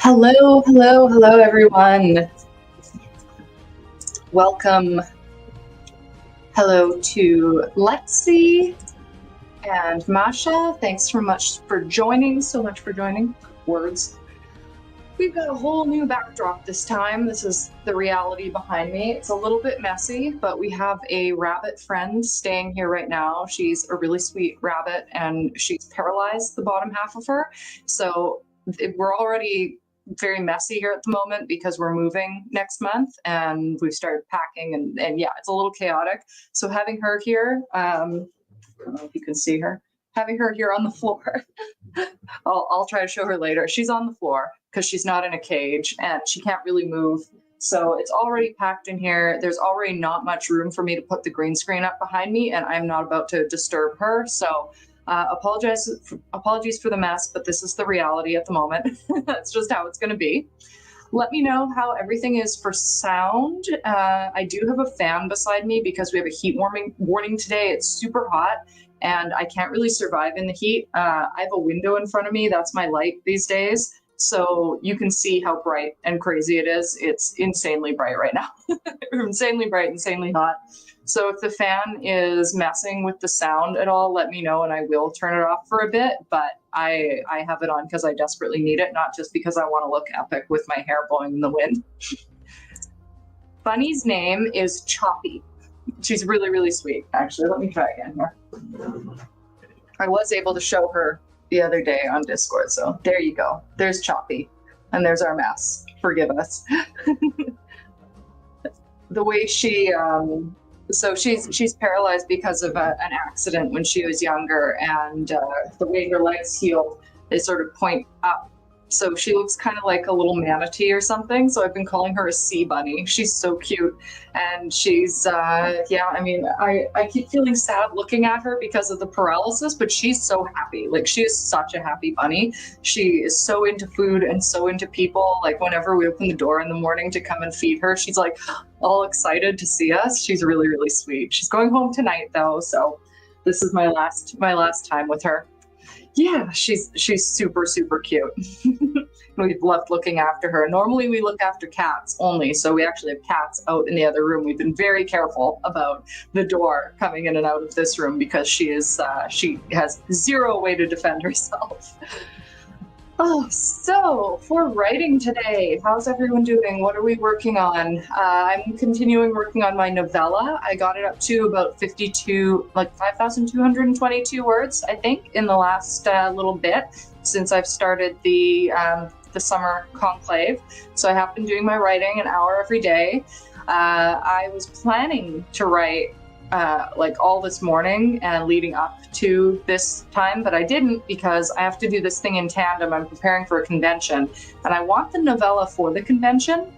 Hello, everyone. Welcome. Hello to Lexi and Masha. Thanks so much for joining. Words. We've got a whole new backdrop this time. This is the reality behind me. It's a little bit messy, but we have a rabbit friend staying here right now. She's a really sweet rabbit, and she's paralyzed the bottom half of her. So we're already very messy here at the moment because we're moving next month and we've started packing and yeah, it's a little chaotic. So having her here, I don't know if you can see her, having her here on the floor. I'll try to show her later. She's on the floor because she's not in a cage and she can't really move. So it's already packed in here. There's already not much room for me to put the green screen up behind me, and I'm not about to disturb her. So apologies for the mess, but this is the reality at the moment. That's just how it's going to be. Let me know how everything is for sound. I do have a fan beside me because we have a heat warning today. It's super hot and I can't really survive in the heat. I have a window in front of me. That's my light these days. So you can see how bright and crazy it is. It's insanely bright right now. Insanely bright, insanely hot. So if the fan is messing with the sound at all, let me know and I will turn it off for a bit. But I have it on because I desperately need it, not just because I want to look epic with my hair blowing in the wind. Bunny's name is Choppy. She's really, really sweet. Actually, let me try again here. I was able to show her the other day on Discord. So there you go. There's Choppy. And there's our mess. Forgive us. The way she... So she's paralyzed because of an accident when she was younger, and the way her legs heal, they sort of point up. So she looks kind of like a little manatee or something. So I've been calling her a sea bunny. She's so cute. And she's, yeah, I mean, I keep feeling sad looking at her because of the paralysis, but she's so happy. Like, she is such a happy bunny. She is so into food and so into people. Like, whenever we open the door in the morning to come and feed her, she's like all excited to see us. She's really, really sweet. She's going home tonight though. So this is my last time with her. Yeah, she's super, super cute. We've loved looking after her. Normally we look after cats only, so we actually have cats out in the other room. We've been very careful about the door coming in and out of this room because she has zero way to defend herself. Oh, so for writing today, how's everyone doing? What are we working on? I'm continuing working on my novella. I got it up to about 5,222 words, I think, in the last little bit since I've started the summer conclave. So I have been doing my writing an hour every day. I was planning to write like all this morning and leading up to this time, but I didn't because I have to do this thing in tandem. I'm preparing for a convention and I want the novella for the convention,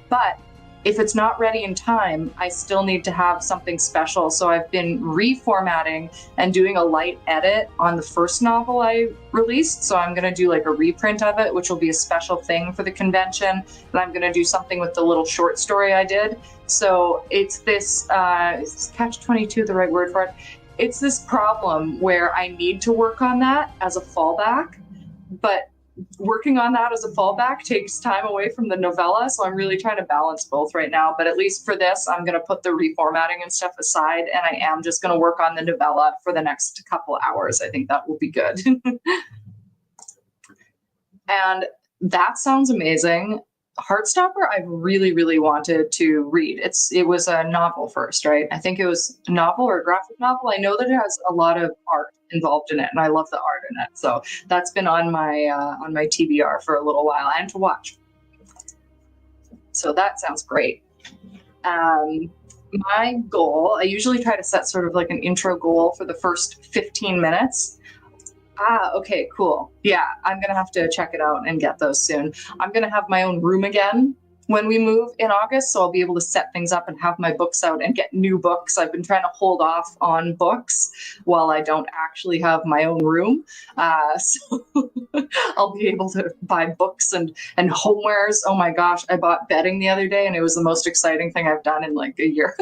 but if it's not ready in time, I still need to have something special. So I've been reformatting and doing a light edit on the first novel I released. So I'm going to do like a reprint of it, which will be a special thing for the convention. And I'm going to do something with the little short story I did. So it's this, is catch-22 the right word for it? It's this problem where I need to work on that as a fallback, but working on that as a fallback takes time away from the novella. So I'm really trying to balance both right now. But at least for this, I'm going to put the reformatting and stuff aside. And I am just going to work on the novella for the next couple hours. I think that will be good. And that sounds amazing. Heartstopper, I really, really wanted to read. It was a novel first, right? I think it was a novel or a graphic novel. I know that it has a lot of art involved in it, and I love the art in it. So that's been on my TBR for a little while and to watch. So that sounds great. My goal, I usually try to set sort of like an intro goal for the first 15 minutes. Okay, cool. Yeah, I'm gonna have to check it out and get those soon. I'm gonna have my own room again when we move in August, so I'll be able to set things up and have my books out and get new books. I've been trying to hold off on books while I don't actually have my own room, so I'll be able to buy books and homewares. Oh my gosh, I bought bedding the other day, and it was the most exciting thing I've done in like a year.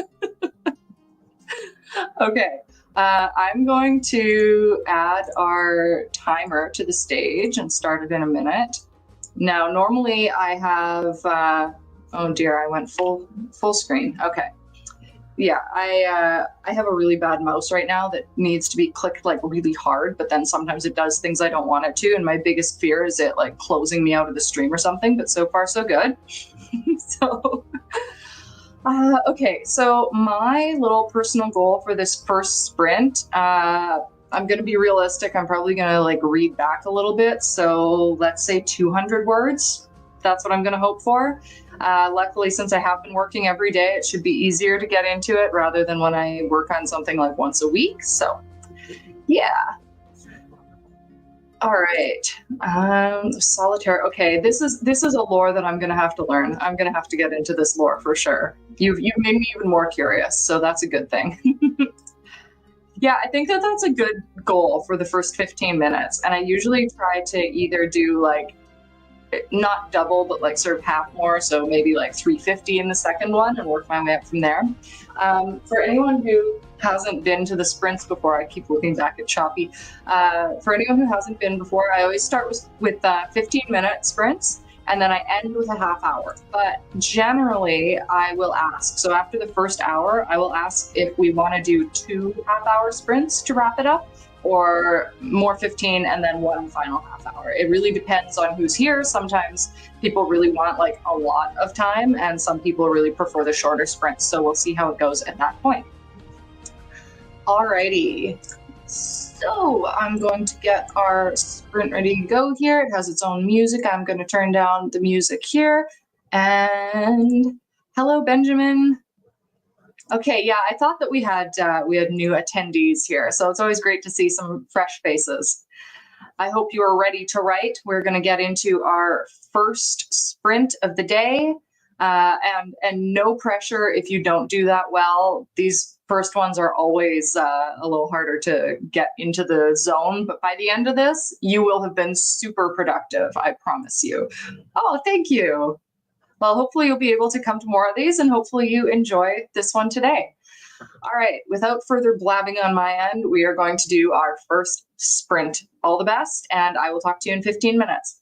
Okay. I'm going to add our timer to the stage and start it in a minute. Now, normally I have, oh dear, I went full screen. Okay. Yeah, I have a really bad mouse right now that needs to be clicked like really hard, but then sometimes it does things I don't want it to. And my biggest fear is it like closing me out of the stream or something, but so far so good. So okay, so my little personal goal for this first sprint, I'm going to be realistic. I'm probably going to like read back a little bit. So let's say 200 words. That's what I'm going to hope for. Luckily, since I have been working every day, it should be easier to get into it rather than when I work on something like once a week. So yeah. All right. Solitaire. Okay, this is a lore that I'm gonna have to learn. I'm gonna have to get into this lore for sure. You've made me even more curious, so that's a good thing. Yeah, I think that that's a good goal for the first 15 minutes. And I usually try to either do like not double, but like sort of half more. So maybe like 350 in the second one and work my way up from there. For anyone who hasn't been to the sprints before, I keep looking back at Choppy. For anyone who hasn't been before, I always start with 15-minute sprints, and then I end with a half hour. But generally, I will ask. So after the first hour, I will ask if we want to do 2 half-hour sprints to wrap it up, or more 15 and then 1 final half hour. It really depends on who's here. Sometimes people really want like a lot of time, and some people really prefer the shorter sprints. So we'll see how it goes at that point. Alrighty. So I'm going to get our sprint ready to go here. It has its own music. I'm going to turn down the music here. And hello, Benjamin. Okay, yeah, I thought that we had new attendees here, so it's always great to see some fresh faces. I hope you are ready to write. We're going to get into our first sprint of the day, and no pressure if you don't do that well. These first ones are always a little harder to get into the zone, but by the end of this, you will have been super productive, I promise you. Oh, thank you. Well, hopefully you'll be able to come to more of these, and hopefully you enjoy this one today. All right, without further blabbing on my end, we are going to do our first sprint. All the best, and I will talk to you in 15 minutes.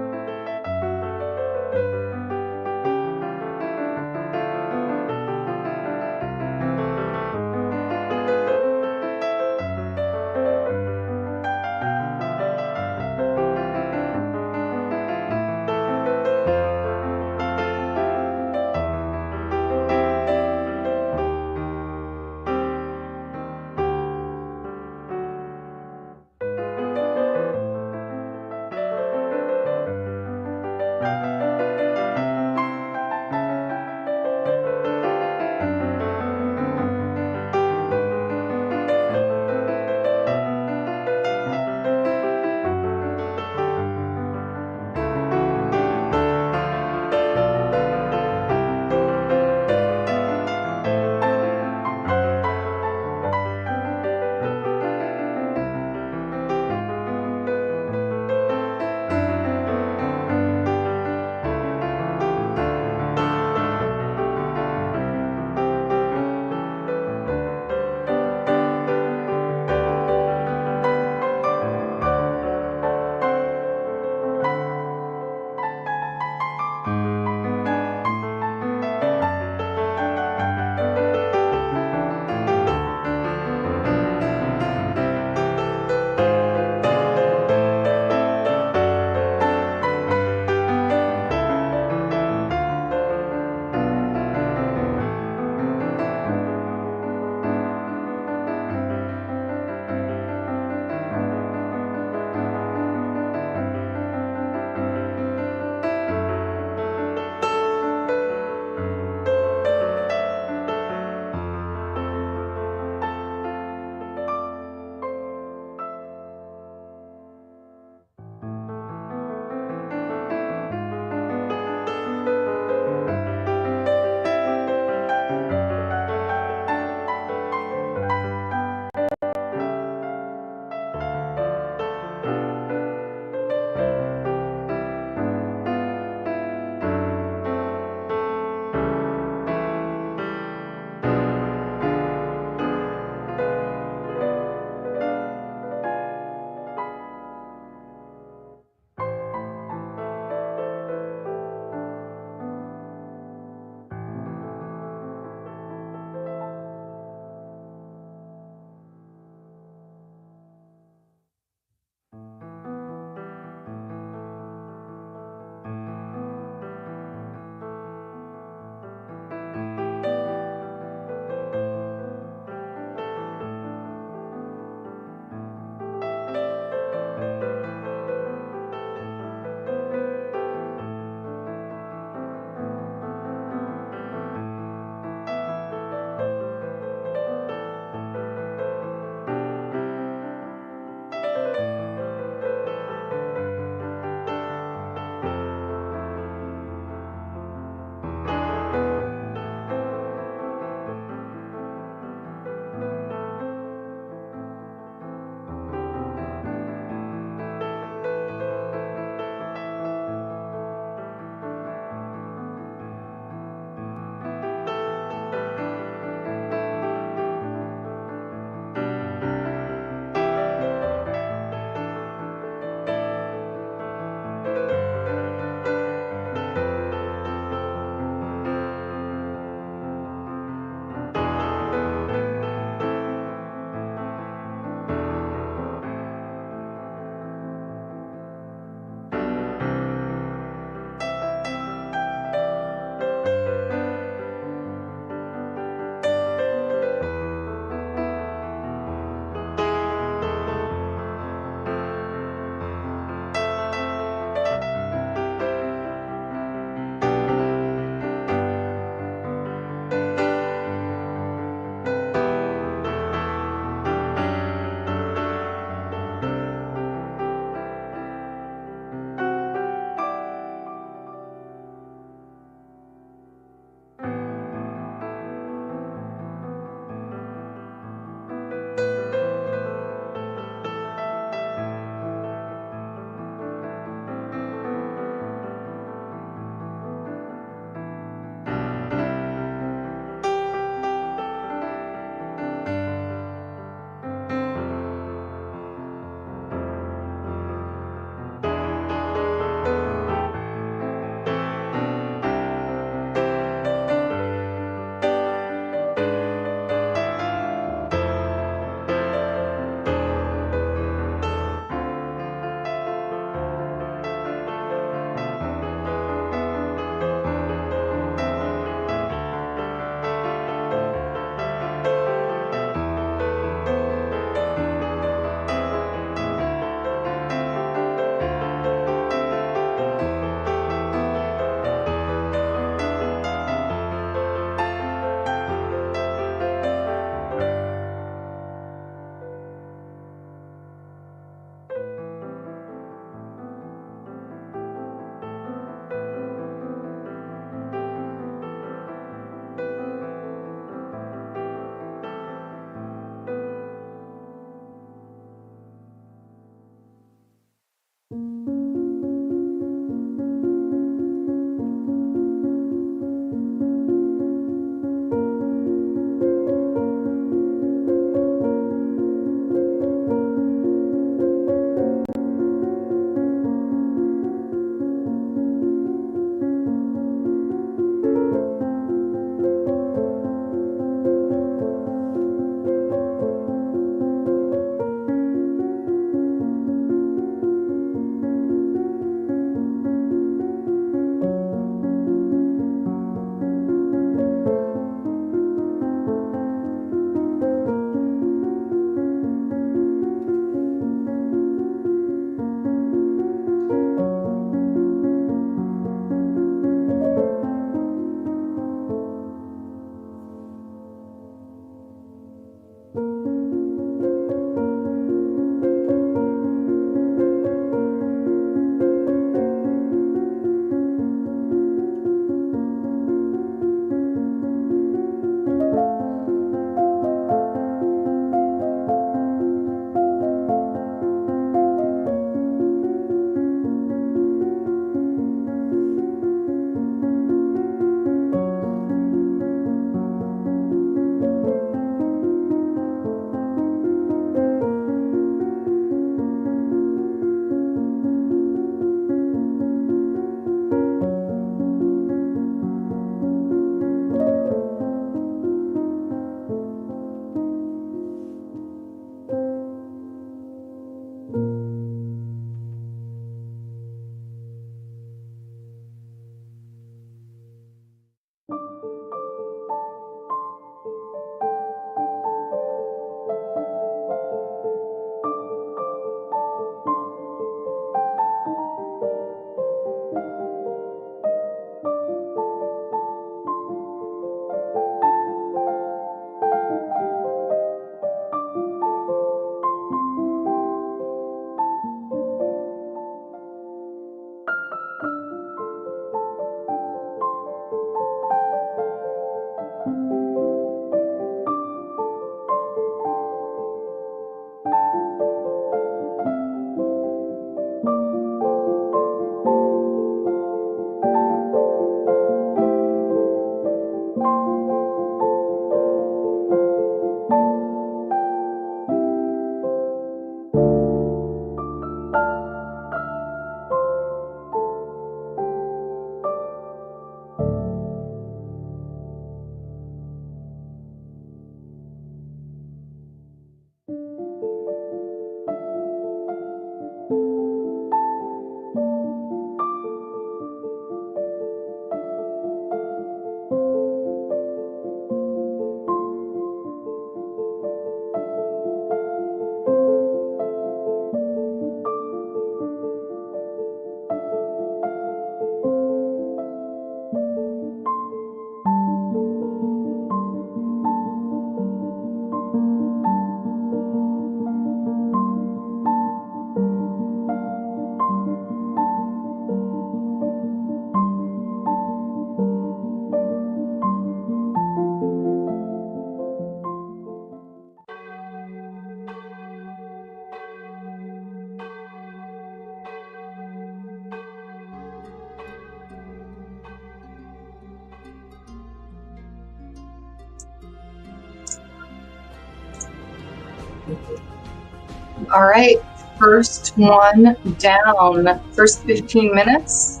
All right, first one down. First 15 minutes.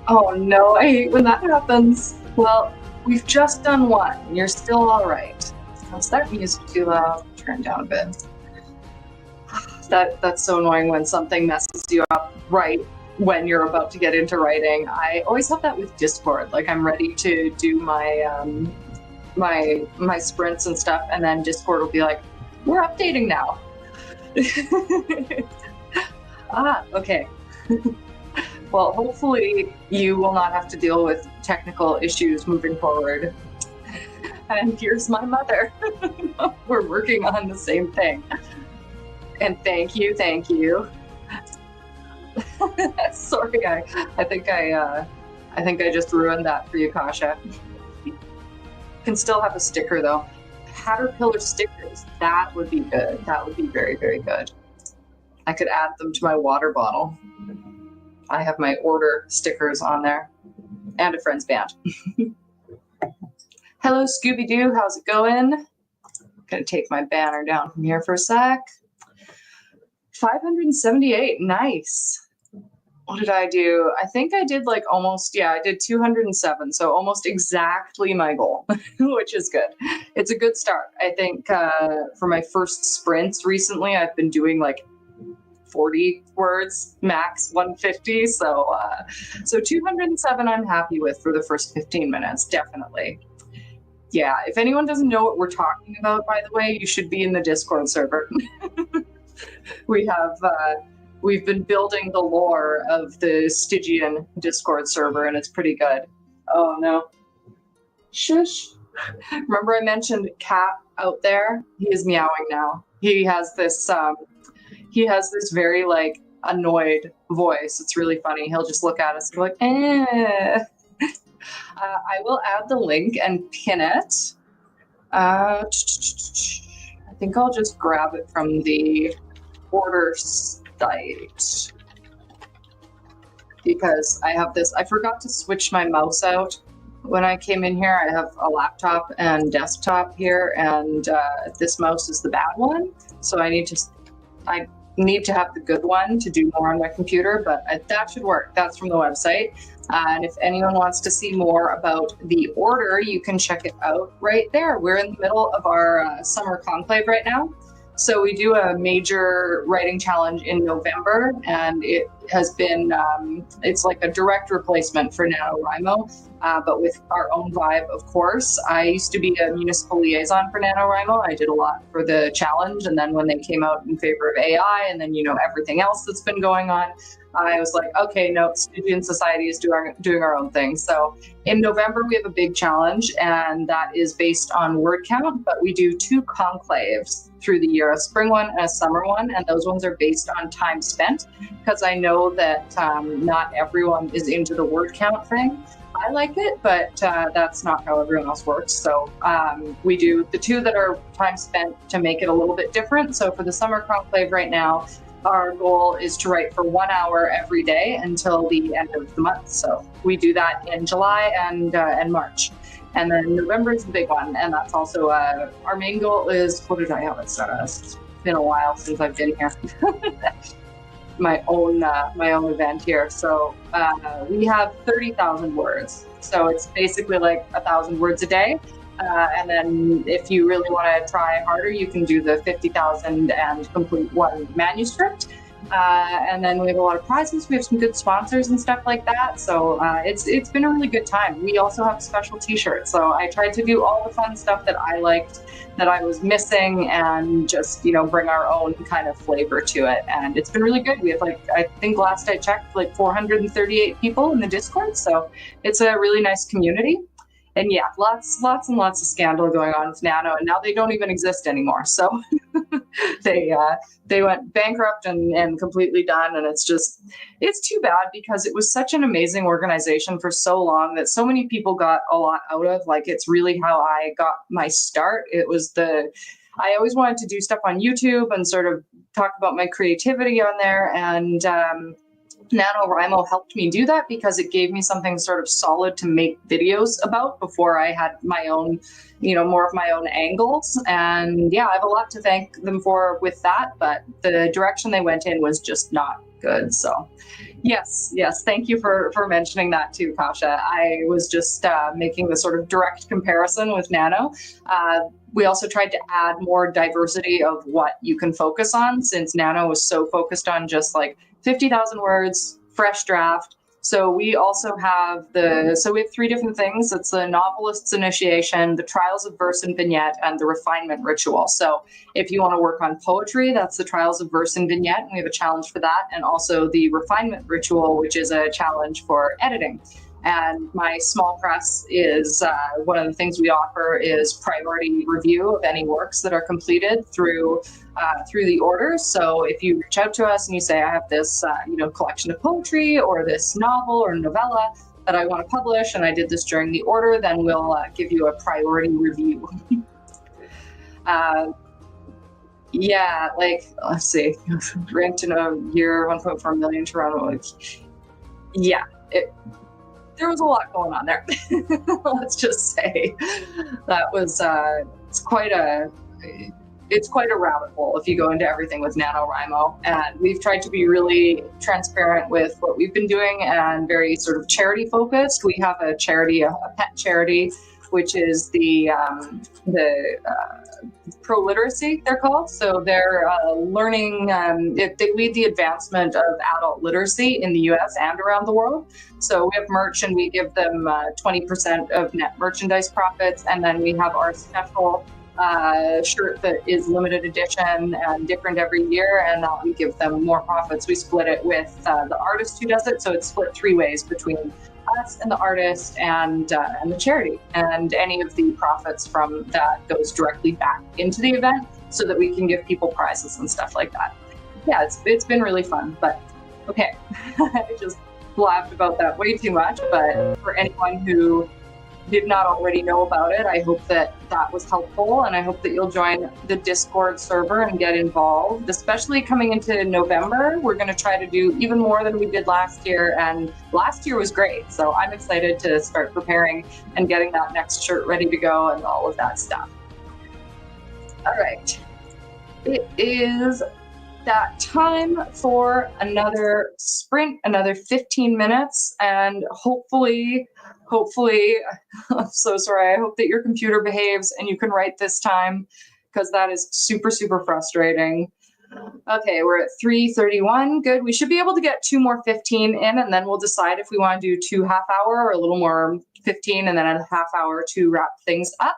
Oh no, I hate when that happens. Well, we've just done one. You're still all right. Is that music too loud? Turn down a bit. That's so annoying when something messes you up right when you're about to get into writing. I always have that with Discord. Like I'm ready to do my my sprints and stuff, and then Discord will be like, "We're updating now." Okay. Well, hopefully you will not have to deal with technical issues moving forward. And here's my mother. We're working on the same thing. And thank you. Sorry, I think I just ruined that for you, Kasha. Can still have a sticker though. Caterpillar stickers, that would be good. That would be very, very good. I could add them to my water bottle. I have my order stickers on there and a friend's band. Hello, Scooby-Doo, how's it going? I'm gonna take my banner down from here for a sec. 578, nice. What did I do? I think I did like almost, I did 207. So almost exactly my goal, which is good. It's a good start. I think for my first sprints recently, I've been doing like 40 words, max 150. So 207 I'm happy with for the first 15 minutes, definitely. Yeah, if anyone doesn't know what we're talking about, by the way, you should be in the Discord server. We've been building the lore of the Stygian Discord server, and it's pretty good. Oh no. Shush. Remember I mentioned Cat out there? He is meowing now. He has this very like annoyed voice. It's really funny. He'll just look at us and be like, eh. I will add the link and pin it. I think I'll just grab it from the order site because I have this. I forgot to switch my mouse out when I came in here. I have a laptop and desktop here, and this mouse is the bad one. So I need to have the good one to do more on my computer, but that should work. That's from the website. And if anyone wants to see more about the order, you can check it out right there. We're in the middle of our summer conclave right now. So we do a major writing challenge in November, and it has been, it's like a direct replacement for NaNoWriMo, but with our own vibe, of course. I used to be a municipal liaison for NaNoWriMo. I did a lot for the challenge, and then when they came out in favor of AI, and then, everything else that's been going on, I was like, okay, no, Stygian Society is doing our own thing. So in November, we have a big challenge, and that is based on word count, but we do 2 conclaves through the year, a spring one and a summer one, and those ones are based on time spent, because I know that not everyone is into the word count thing. I like it, but that's not how everyone else works. So we do the 2 that are time spent to make it a little bit different. So for the summer conclave right now, our goal is to write for 1 hour every day until the end of the month. So we do that in July and March. And then November is the big one. And that's also our main goal is, what did I have it set as? been a while since I've been here. my own event here. So we have 30,000 words. So it's basically like 1,000 words a day. And then if you really want to try harder, you can do the 50,000 and complete one manuscript. And then we have a lot of prizes. We have some good sponsors and stuff like that. So it's been a really good time. We also have special t-shirts. So I tried to do all the fun stuff that I liked, that I was missing, and just, bring our own kind of flavor to it. And it's been really good. We have I think last I checked, 438 people in the Discord. So it's a really nice community. And yeah, lots and lots of scandal going on with Nano, and now they don't even exist anymore. So they went bankrupt and completely done. And it's too bad, because it was such an amazing organization for so long that so many people got a lot out of. It's really how I got my start. I always wanted to do stuff on YouTube and sort of talk about my creativity on there. And NaNoWriMo helped me do that, because it gave me something sort of solid to make videos about before I had my own, more of my own angles. And yeah, I have a lot to thank them for with that, but the direction they went in was just not good. So yes, thank you for mentioning that too, Kasha. I was just making the sort of direct comparison with Nano. We also tried to add more diversity of what you can focus on, since Nano was so focused on just 50,000 words, fresh draft. So we also have we have 3 different things. It's the Novelist's Initiation, the Trials of Verse and Vignette, and the Refinement Ritual. So if you want to work on poetry, that's the Trials of Verse and Vignette, and we have a challenge for that. And also the Refinement Ritual, which is a challenge for editing. And my small press is one of the things we offer is priority review of any works that are completed through the orders. So if you reach out to us and you say, I have this collection of poetry or this novel or novella that I want to publish, and I did this during the order, then we'll give you a priority review. Yeah, let's see, ranked in a year, 1.4 million Toronto. Yeah, there was a lot going on there. Let's just say that was it's quite a rabbit hole if you go into everything with NaNoWriMo. And we've tried to be really transparent with what we've been doing and very sort of charity focused. We have a charity, a pet charity, which is the Pro Literacy, they're called. So they're learning, they lead the advancement of adult literacy in the US and around the world. So we have merch, and we give them 20% of net merchandise profits. And then we have our special shirt that is limited edition and different every year, and that we give them more profits. We split it with the artist who does it. So it's split 3 ways between us and the artist and the charity, and any of the profits from that goes directly back into the event so that we can give people prizes and stuff like that. Yeah, it's been really fun. But okay, I just blabbed about that way too much. But for anyone who did not already know about it, I hope that was helpful, and I hope that you'll join the Discord server and get involved, especially coming into November. We're going to try to do even more than we did last year, and last year was great. So I'm excited to start preparing and getting that next shirt ready to go and all of that stuff. All right. It is that time for another sprint, another 15 minutes, and hopefully, I'm so sorry, I hope that your computer behaves and you can write this time, because that is super, super frustrating. Okay, we're at 3:31. Good. We should be able to get 2 more 15 in, and then we'll decide if we want to do 2 half-hour or a little more 15 and then a half-hour to wrap things up.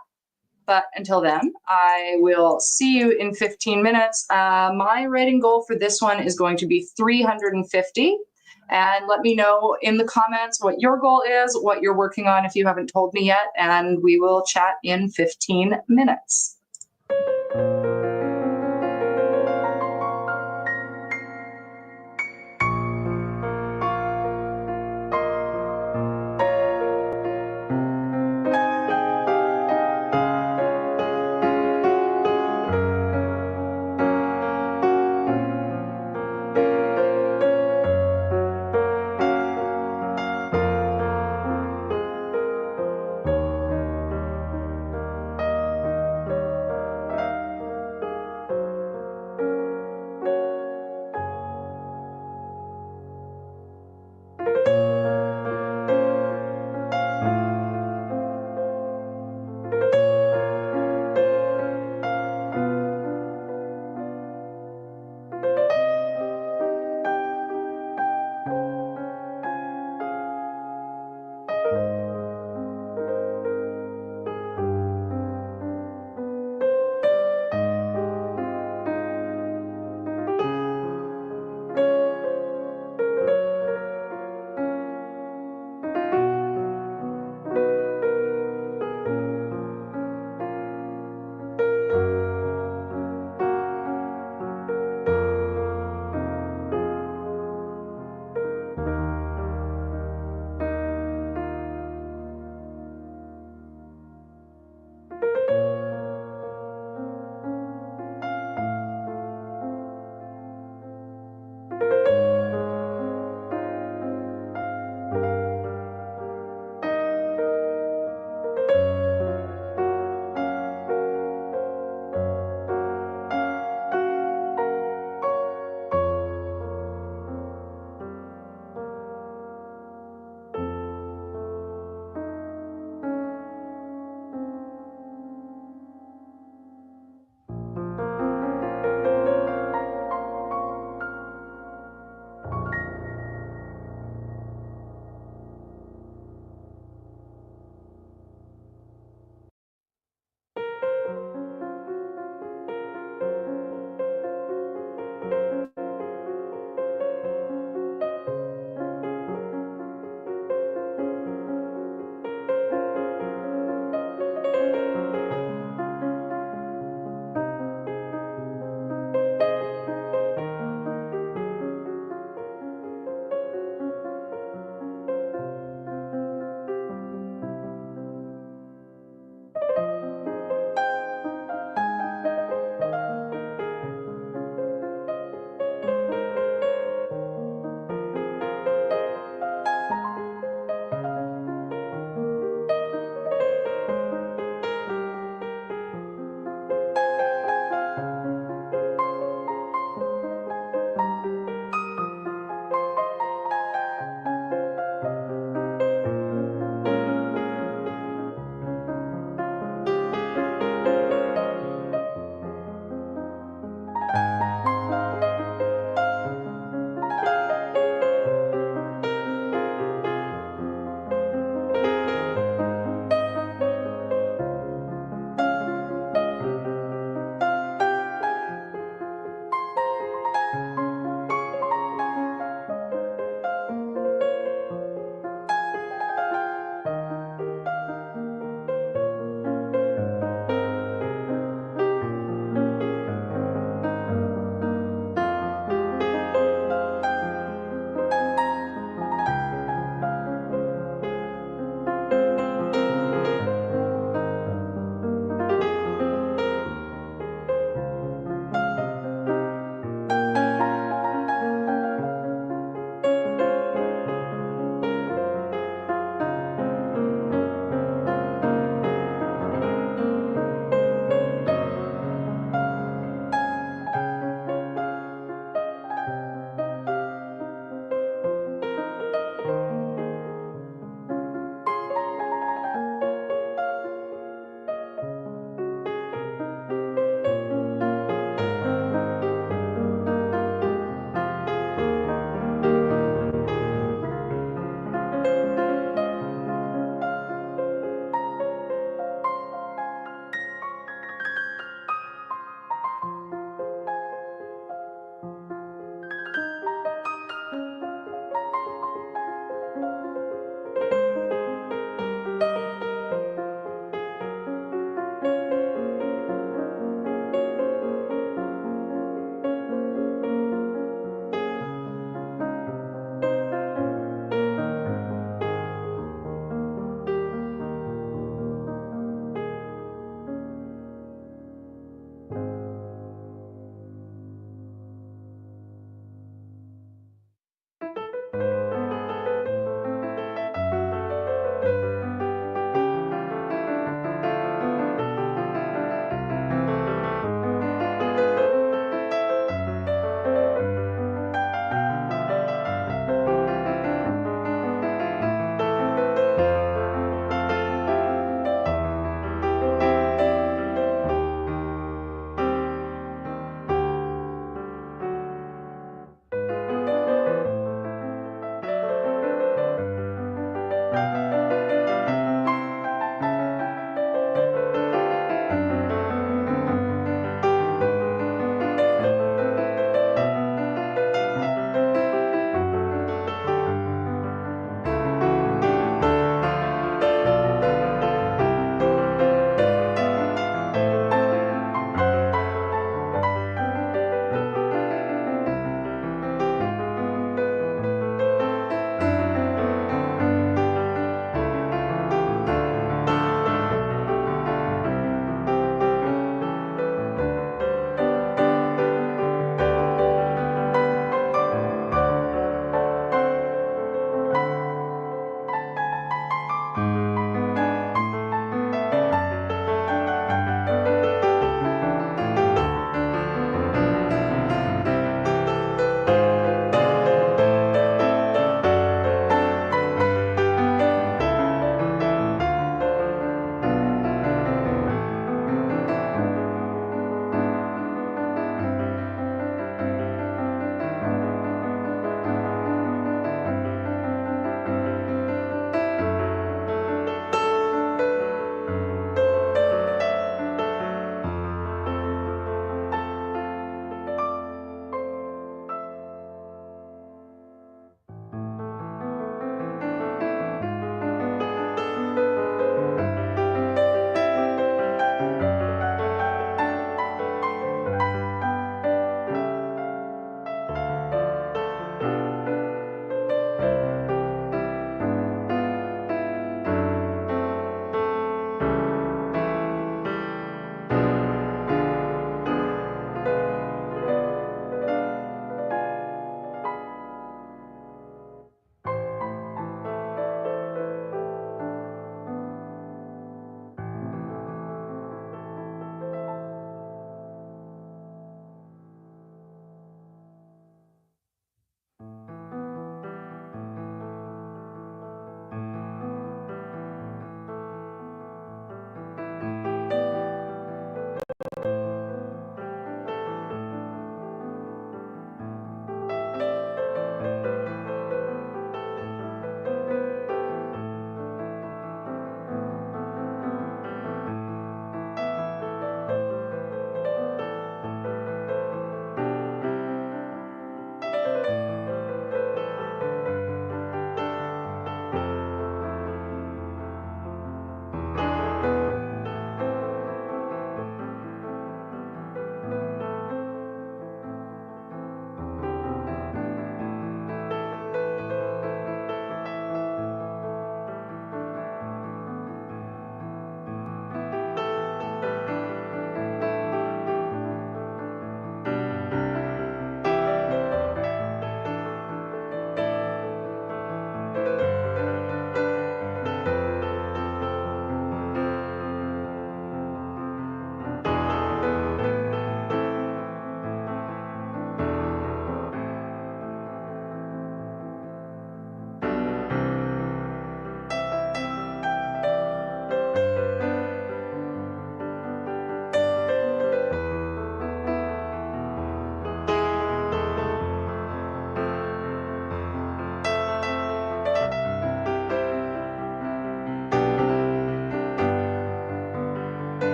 But until then, I will see you in 15 minutes. My writing goal for this one is going to be 350. And let me know in the comments what your goal is, what you're working on if you haven't told me yet, and we will chat in 15 minutes.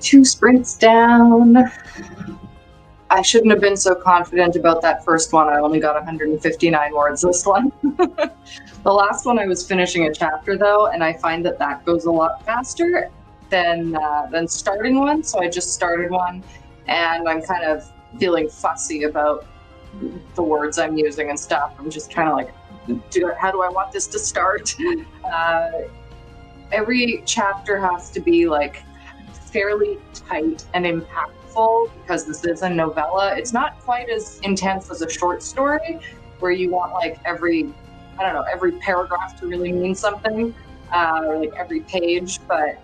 2 sprints down. I shouldn't have been so confident about that first one. I only got 159 words this one. The last one I was finishing a chapter though, and I find that that goes a lot faster than starting one. So I just started one, and I'm kind of feeling fussy about the words I'm using and stuff. I'm just kind of like, how do I want this to start? Every chapter has to be like fairly tight and impactful because this is a novella. It's not quite as intense as a short story where you want like every paragraph to really mean something, or like every page. But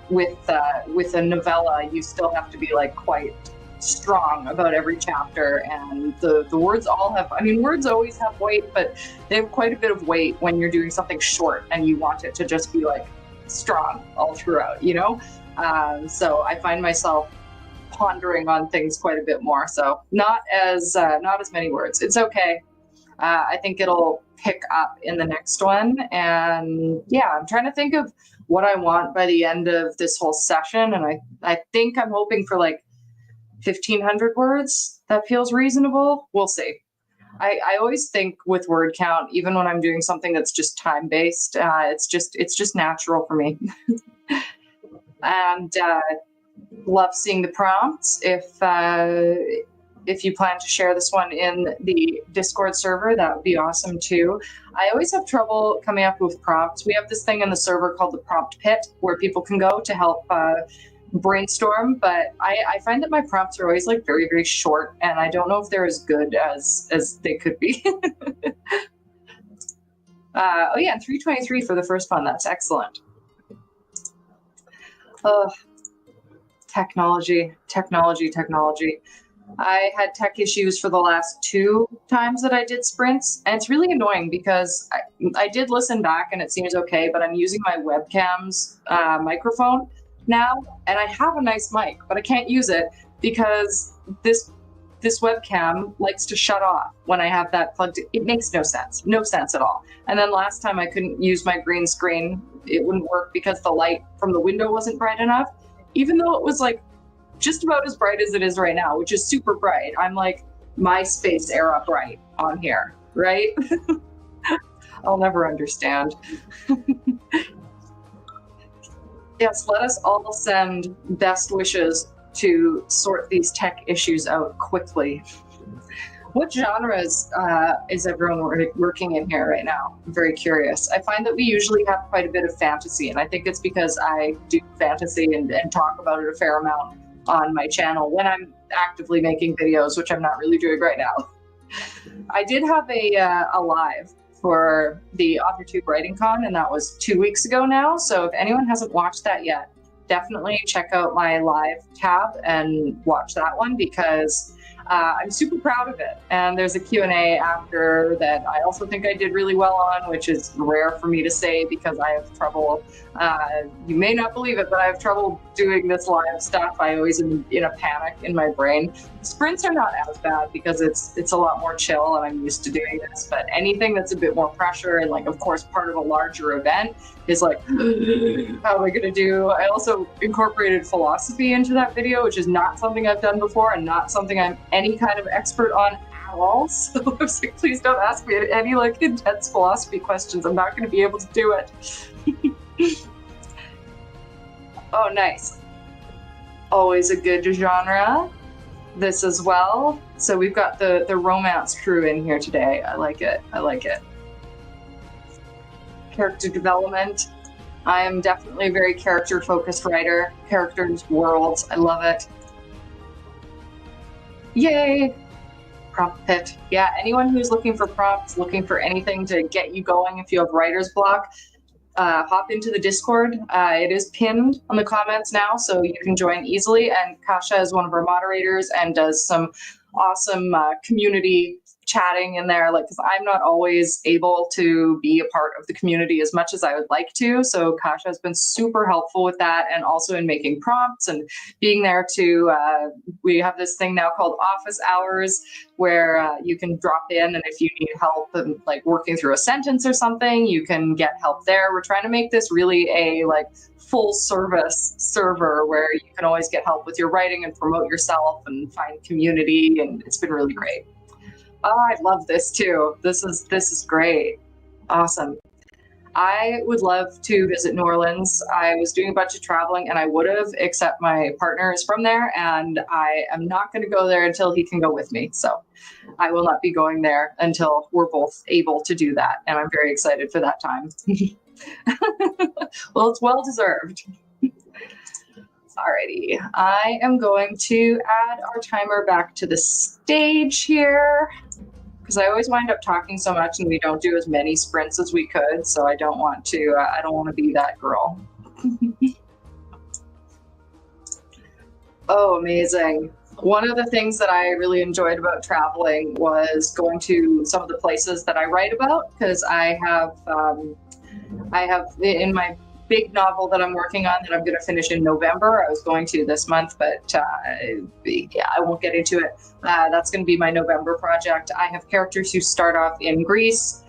with a novella, you still have to be like quite strong about every chapter, and the words all have, I mean, words always have weight, but they have quite a bit of weight when you're doing something short and you want it to just be like strong all throughout, you know? So I find myself pondering on things quite a bit more. So not as many words. It's okay. I think it'll pick up in the next one. And yeah, I'm trying to think of what I want by the end of this whole session. And I think I'm hoping for like 1,500 words. That feels reasonable. We'll see. I always think with word count, even when I'm doing something that's just time-based, it's just natural for me. And love seeing the prompts. If you plan to share this one in the Discord server, that would be awesome too. I always have trouble coming up with prompts. We have this thing in the server called the Prompt Pit where people can go to help brainstorm, but I find that my prompts are always like very, very short, and I don't know if they're as good as they could be. Oh yeah, 323 for the first one. That's excellent. Technology. I had tech issues for the last 2 times that I did sprints, and it's really annoying because I did listen back and it seems okay, but I'm using my webcam's microphone now, and I have a nice mic, but I can't use it because this webcam likes to shut off when I have that plugged in. It makes no sense at all. And then last time I couldn't use my green screen. It wouldn't work because the light from the window wasn't bright enough, even though it was like just about as bright as it is right now, which is super bright. I'm like MySpace era bright on here, right? I'll never understand. Yes, let us all send best wishes to sort these tech issues out quickly. What genres is everyone working in here right now? I'm very curious. I find that we usually have quite a bit of fantasy, and I think it's because I do fantasy and talk about it a fair amount on my channel when I'm actively making videos, which I'm not really doing right now. I did have a live for the AuthorTube Writing Con, and that was 2 weeks ago now. So if anyone hasn't watched that yet, definitely check out my live tab and watch that one because I'm super proud of it. And there's a Q&A after that I also think I did really well on, which is rare for me to say because I have trouble, you may not believe it, but I have trouble doing this live stuff. I always am in a panic in my brain. Sprints are not as bad because it's a lot more chill and I'm used to doing this, but anything that's a bit more pressure and like, of course, part of a larger event is like, how am I gonna do? I also incorporated philosophy into that video, which is not something I've done before and not something I'm any kind of expert on at all. So I was like, please don't ask me any like intense philosophy questions. I'm not gonna be able to do it. Oh, nice. Always a good genre. This as well. So we've got the romance crew in here today. I like it. Character development. I am definitely a very character-focused writer. Characters, worlds, I love it. Yay! Prompt Pit. Yeah, anyone who's looking for prompts, looking for anything to get you going if you have writer's block, hop into the Discord. It is pinned on the comments now, so you can join easily. And Kasha is one of our moderators and does some awesome community chatting in there, like, because I'm not always able to be a part of the community as much as I would like to. So Kasha has been super helpful with that, and also in making prompts and being there to. We have this thing now called office hours, where you can drop in, and if you need help and like working through a sentence or something, you can get help there. We're trying to make this really a like full service server where you can always get help with your writing and promote yourself and find community, and it's been really great. Oh, I love this too. This is great. Awesome. I would love to visit New Orleans. I was doing a bunch of traveling and I would have, except my partner is from there and I am not going to go there until he can go with me. So I will not be going there until we're both able to do that. And I'm very excited for that time. Well, it's well deserved. Alrighty, I am going to add our timer back to the stage here because I always wind up talking so much and we don't do as many sprints as we could. So I don't want to be that girl. Oh, amazing. One of the things that I really enjoyed about traveling was going to some of the places that I write about, because I have in my big novel that I'm working on that I'm going to finish in November. I was going to this month, but yeah, I won't get into it. That's going to be my November project. I have characters who start off in Greece,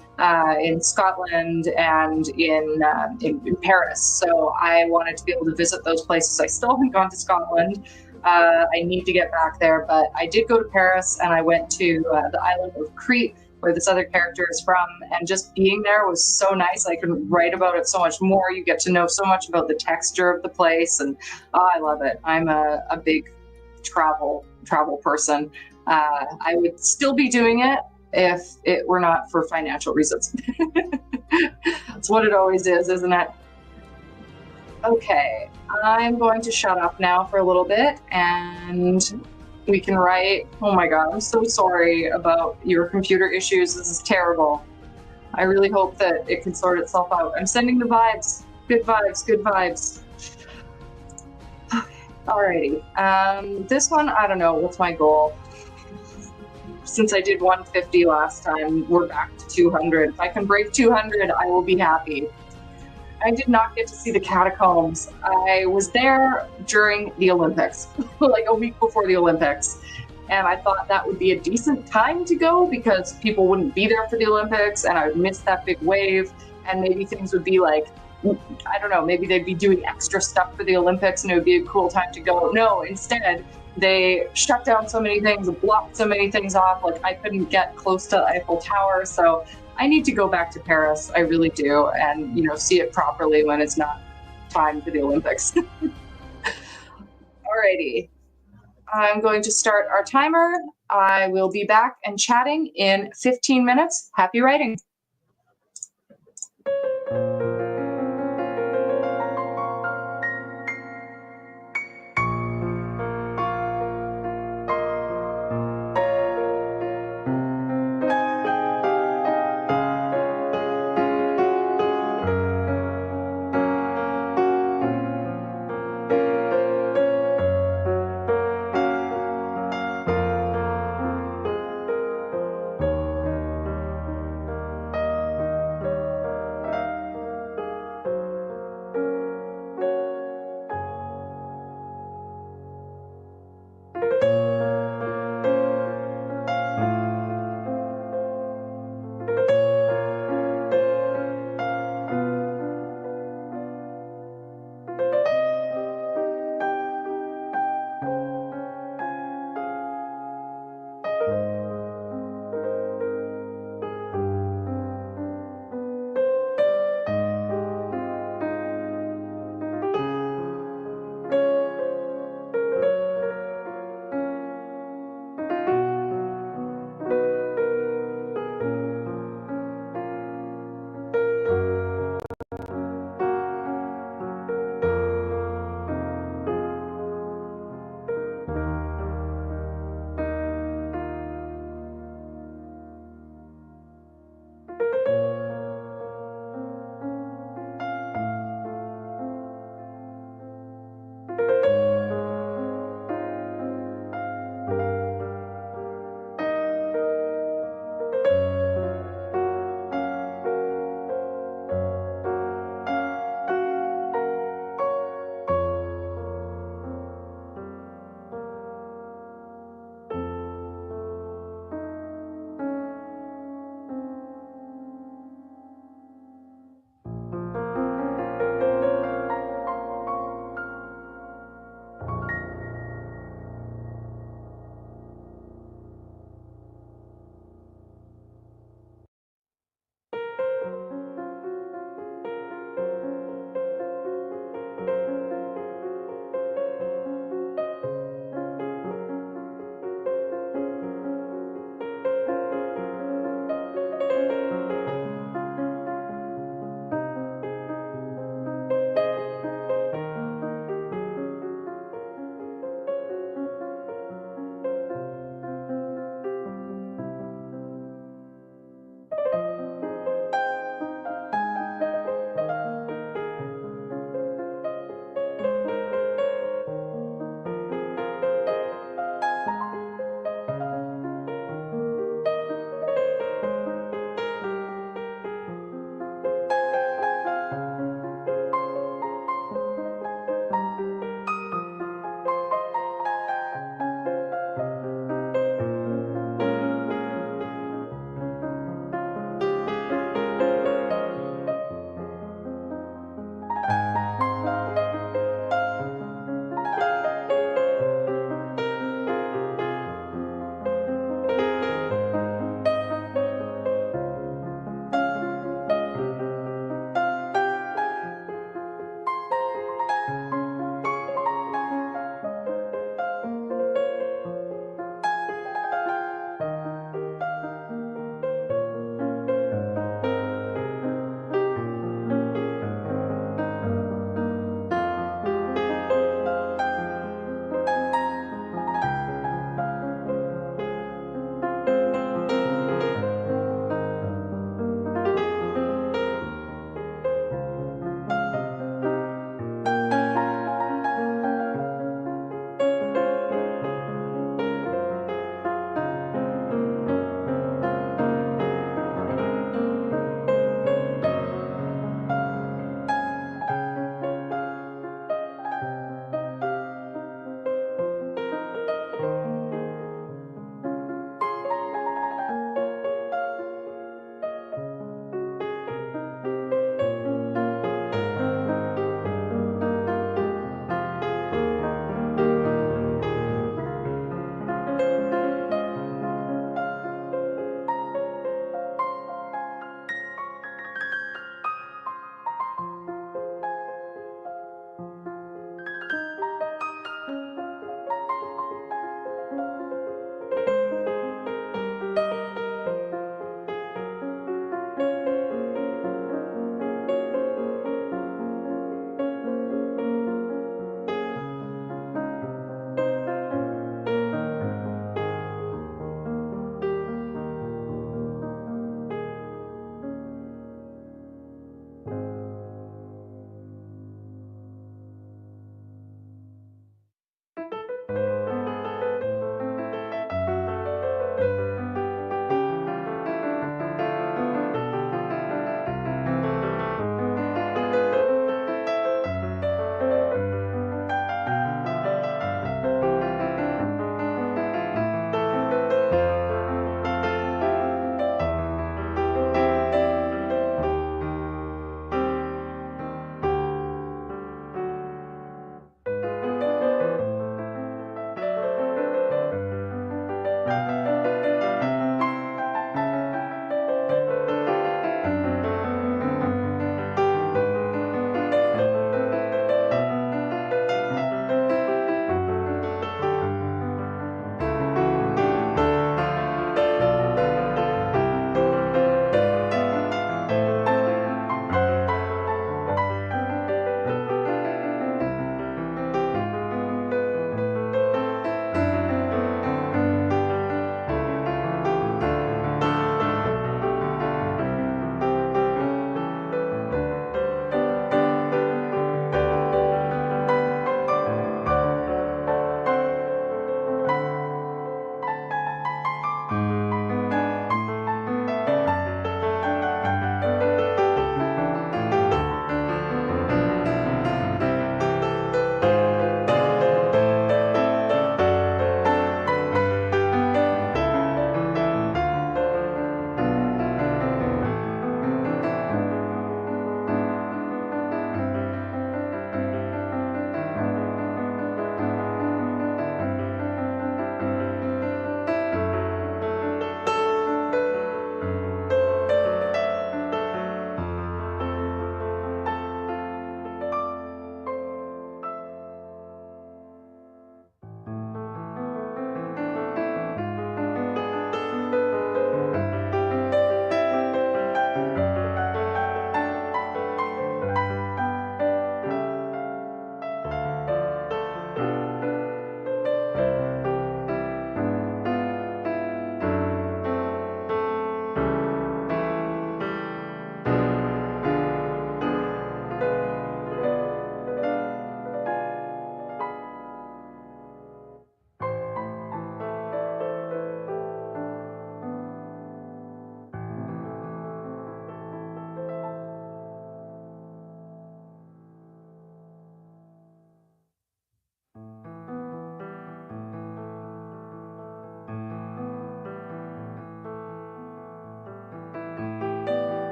in Scotland, and in Paris. So I wanted to be able to visit those places. I still haven't gone to Scotland. I need to get back there, but I did go to Paris and I went to the island of Crete, where this other character is from, and just being there was so nice. I could write about it so much more. You get to know so much about the texture of the place, and I love it. I'm a big travel person. I would still be doing it if it were not for financial reasons. That's what it always is, isn't it? Okay, I'm going to shut up now for a little bit and we can write. Oh my God, I'm so sorry about your computer issues. This is terrible. I really hope that it can sort itself out. I'm sending the vibes. Good vibes, good vibes. Alrighty. This one, I don't know. What's my goal? Since I did 150 last time, we're back to 200. If I can break 200, I will be happy. I did not get to see the catacombs. I was there during the Olympics, like a week before the Olympics. And I thought that would be a decent time to go because people wouldn't be there for the Olympics and I would miss that big wave. And maybe things would be like, I don't know, maybe they'd be doing extra stuff for the Olympics and it would be a cool time to go. No, instead, they shut down so many things, blocked so many things off. Like I couldn't get close to Eiffel Tower. So I need to go back to Paris. I really do. And, see it properly when it's not time for the Olympics. Alrighty. I'm going to start our timer. I will be back and chatting in 15 minutes. Happy writing.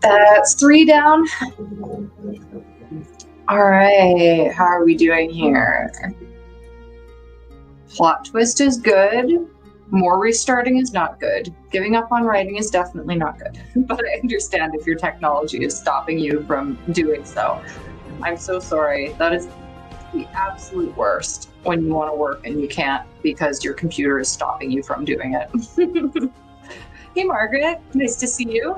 That's 3 down. All right, how are we doing here? Plot twist is good. More restarting is not good. Giving up on writing is definitely not good. But I understand if your technology is stopping you from doing so. I'm so sorry. That is the absolute worst when you want to work and you can't because your computer is stopping you from doing it. Hey, Margaret. Nice to see you.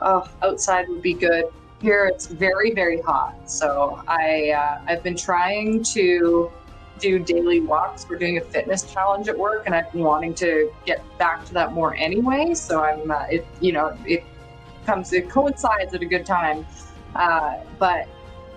Oh, outside would be good. Here it's very, very hot. So I've been trying to do daily walks. We're doing a fitness challenge at work, and I've been wanting to get back to that more anyway. So I'm, it coincides at a good time. But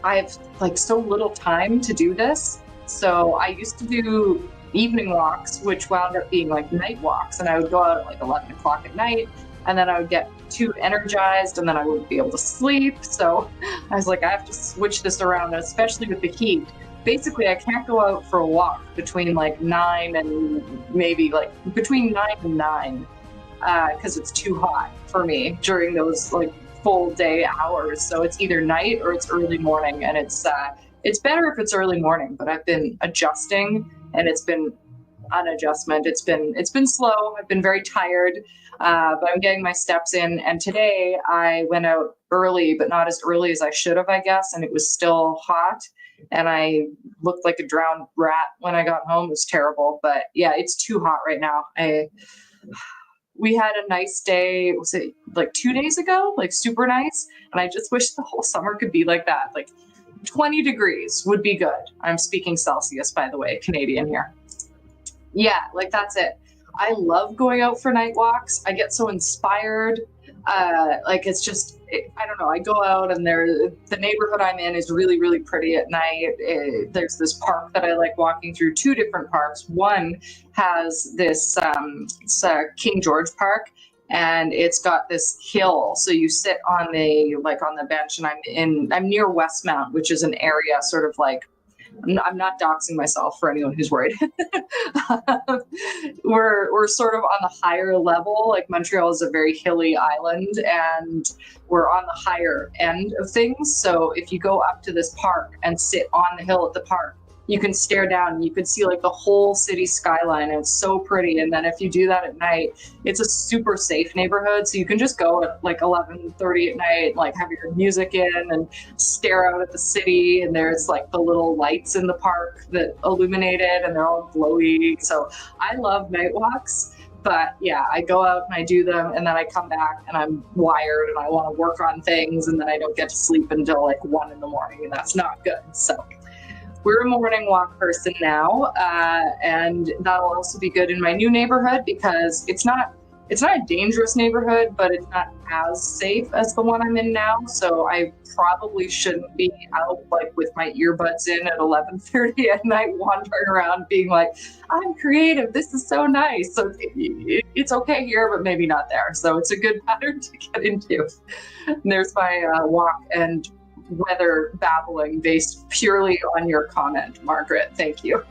I have like so little time to do this. So I used to do evening walks, which wound up being like night walks, and I would go out at like 11 o'clock at night, and then I would get too energized, and then I wouldn't be able to sleep. So I was like, I have to switch this around, especially with the heat. Basically, I can't go out for a walk between like 9 and maybe like between 9 and 9 because it's too hot for me during those like full day hours. So it's either night or it's early morning, and it's better if it's early morning. But I've been adjusting, and it's been an adjustment. It's been slow. I've been very tired, but I'm getting my steps in. And today I went out early, but not as early as I should have, I guess. And it was still hot, and I looked like a drowned rat when I got home. It was terrible. But yeah, it's too hot right now. We had a nice day. Was it like 2 days ago? Like super nice. And I just wish the whole summer could be like that. Like 20 degrees would be good. I'm speaking Celsius, by the way, Canadian here. Yeah, like that's it. I love going out for night walks. I get so inspired. Like it's just, I don't know. I go out, and the neighborhood I'm in is really, really pretty at night. There's this park that I like walking through. 2 different parks. One has this, it's King George Park, and it's got this hill. So you sit on the bench, and I'm near Westmount, which is an area sort of like, I'm not doxing myself for anyone who's worried. We're sort of on the higher level. Like Montreal is a very hilly island, and we're on the higher end of things. So if you go up to this park and sit on the hill at the park, you can stare down and you can see like the whole city skyline, and it's so pretty. And then if you do that at night, it's a super safe neighborhood, so you can just go at like 11:30 at night, like have your music in and stare out at the city. And there's like the little lights in the park that illuminate it, and they're all glowy. So I love night walks. But yeah, I go out and I do them, and then I come back and I'm wired and I want to work on things, and then I don't get to sleep until like 1 a.m, and that's not good. So we're a morning walk person now, and that'll also be good in my new neighborhood because it's not a dangerous neighborhood, but it's not as safe as the one I'm in now. So I probably shouldn't be out like with my earbuds in at 11:30 at night, wandering around being like, I'm creative. This is so nice. So it's okay here, but maybe not there. So it's a good pattern to get into. And there's my walk and weather babbling based purely on your comment, Margaret. Thank you.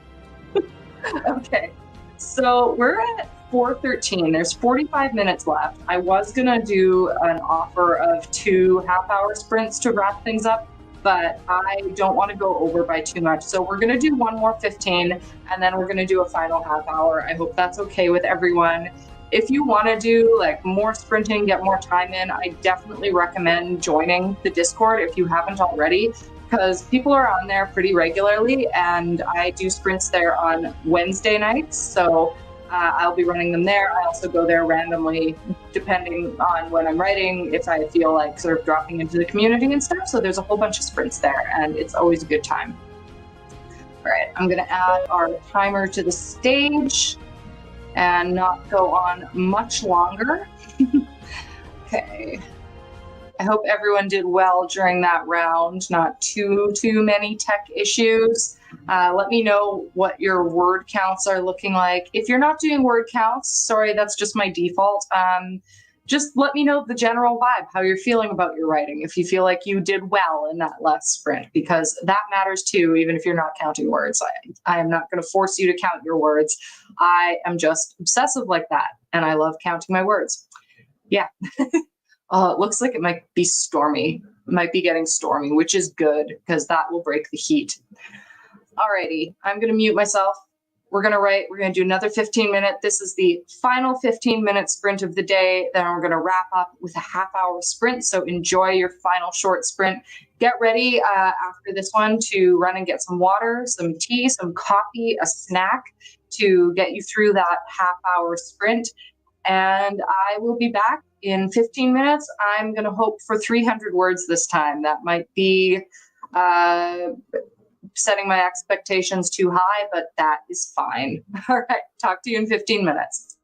Okay, so we're at 4:13. There's 45 minutes left. I was gonna do an offer of 2 half-hour sprints to wrap things up, but I don't want to go over by too much. So we're gonna do one more 15, and then we're gonna do a final half hour. I hope that's okay with everyone. If you want to do like more sprinting, get more time in, I definitely recommend joining the Discord if you haven't already, because people are on there pretty regularly, and I do sprints there on Wednesday nights. So I'll be running them there. I also go there randomly, depending on when I'm writing, if I feel like sort of dropping into the community and stuff. So there's a whole bunch of sprints there, and it's always a good time. All right, I'm going to add our timer to the stage and not go on much longer. Okay. I hope everyone did well during that round. Not too many tech issues. Let me know what your word counts are looking like. If you're not doing word counts, sorry, that's just my default. Just let me know the general vibe, how you're feeling about your writing, if you feel like you did well in that last sprint, because that matters too, even if you're not counting words. I am not going to force you to count your words. I am just obsessive like that, and I love counting my words. Yeah. Oh, it looks like it might be stormy. It might be getting stormy, which is good because that will break the heat. Alrighty, I'm gonna mute myself. We're gonna do another 15-minute. This is the final 15-minute sprint of the day. Then we're gonna wrap up with a half-hour sprint. So enjoy your final short sprint. Get ready after this one to run and get some water, some tea, some coffee, a snack to get you through that half-hour sprint. And I will be back in 15 minutes. I'm gonna hope for 300 words this time. That might be setting my expectations too high, but that is fine. All right, talk to you in 15 minutes.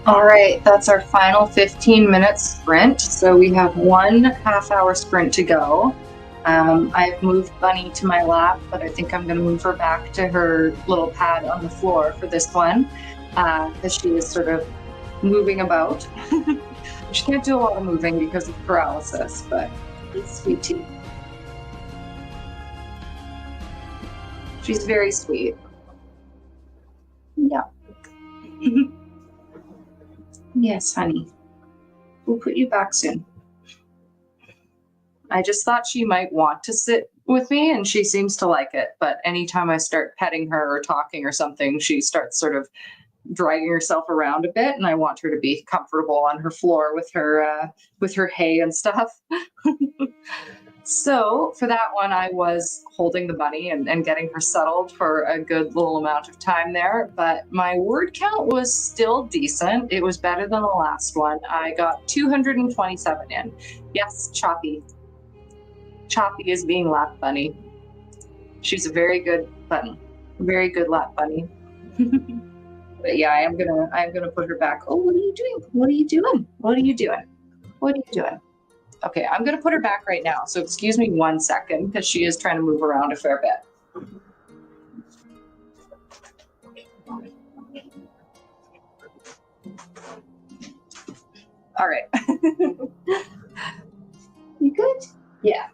All right, that's our final 15-minute sprint. So we have 1.5-hour sprint to go. I've moved Bunny to my lap, but I think I'm going to move her back to her little pad on the floor for this one, because she is sort of moving about. She can't do a lot of moving because of paralysis, but it's sweet too. She's very sweet. Yeah. Yes, honey. We'll put you back soon. I just thought she might want to sit with me, and she seems to like it. But anytime I start petting her or talking or something, she starts sort of dragging herself around a bit, and I want her to be comfortable on her floor with her hay and stuff. So for that one, I was holding the bunny and getting her settled for a good little amount of time there. But my word count was still decent. It was better than the last one. I got 227 in. Yes, Choppy. Choppy is being lap bunny. She's a very good bunny. Very good lap bunny. But yeah, I'm gonna put her back. Oh, what are you doing? What are you doing? What are you doing? What are you doing? Okay, I'm gonna put her back right now. So excuse me 1 second because she is trying to move around a fair bit. All right. You good? Yeah,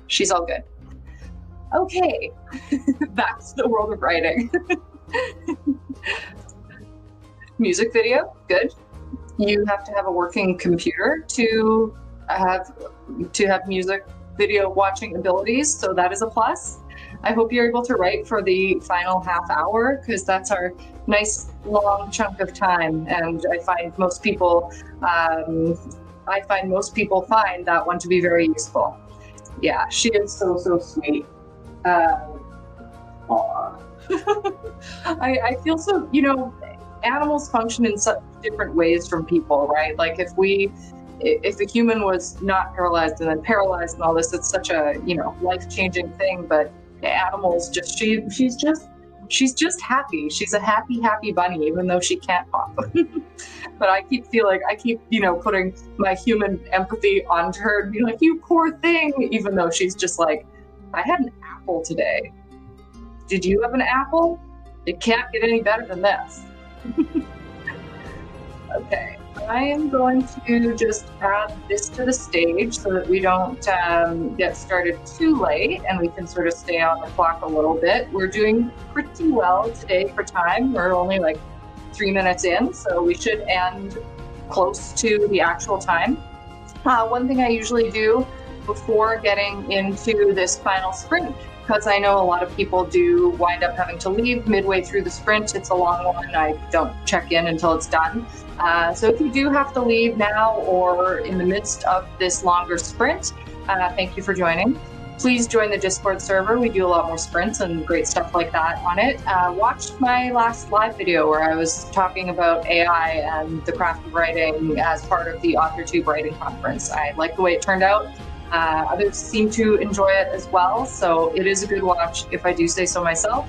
she's all good. Okay, back to the world of writing. Music video, good. You have to have a working computer to have music video watching abilities, so that is a plus. I hope you're able to write for the final half hour because that's our nice long chunk of time, and I find most people find that one to be very useful. Yeah, she is so sweet. I feel so, animals function in such different ways from people, right? Like if a human was not paralyzed and then paralyzed and all this, it's such a, life-changing thing. But animals just, she's just happy. She's a happy bunny, even though she can't hop. But I keep putting my human empathy onto her and be like, you poor thing, even though she's just like, I had an apple today. Did you have an apple? It can't get any better than this. Okay, I am going to just add this to the stage so that we don't get started too late and we can sort of stay on the clock a little bit. We're doing pretty well today for time. We're only like 3 minutes in, so we should end close to the actual time. One thing I usually do before getting into this final sprint, because I know a lot of people do wind up having to leave midway through the sprint. It's a long one. I don't check in until it's done. So if you do have to leave now or in the midst of this longer sprint, thank you for joining. Please join the Discord server. We do a lot more sprints and great stuff like that on it. Watch my last live video where I was talking about AI and the craft of writing as part of the AuthorTube writing conference. I like the way it turned out. Others seem to enjoy it as well, so it is a good watch if I do say so myself.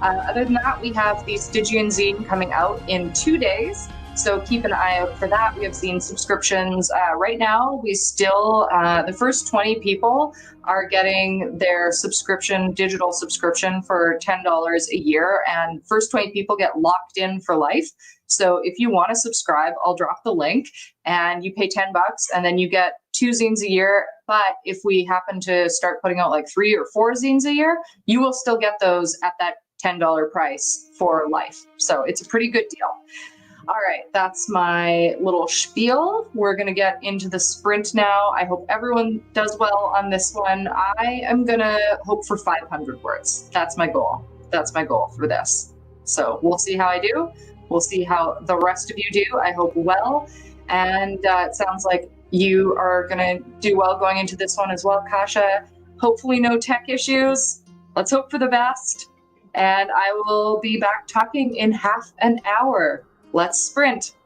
Other than that, we have the Stygian zine coming out in 2 days, so keep an eye out for that. We have zine subscriptions. Right now, we still, the first 20 people are getting their digital subscription for $10 a year, and first 20 people get locked in for life. So if you want to subscribe, I'll drop the link and you pay $10 and then you get 2 zines a year. But if we happen to start putting out like 3 or 4 zines a year, you will still get those at that $10 price for life. So it's a pretty good deal. All right, that's my little spiel. We're going to get into the sprint now. I hope everyone does well on this one. I am going to hope for 500 words. That's my goal. That's my goal for this. So we'll see how I do. We'll see how the rest of you do. I hope well. And it sounds like you are going to do well going into this one as well, Kasha. Hopefully no tech issues. Let's hope for the best. And I will be back talking in half an hour. Let's sprint.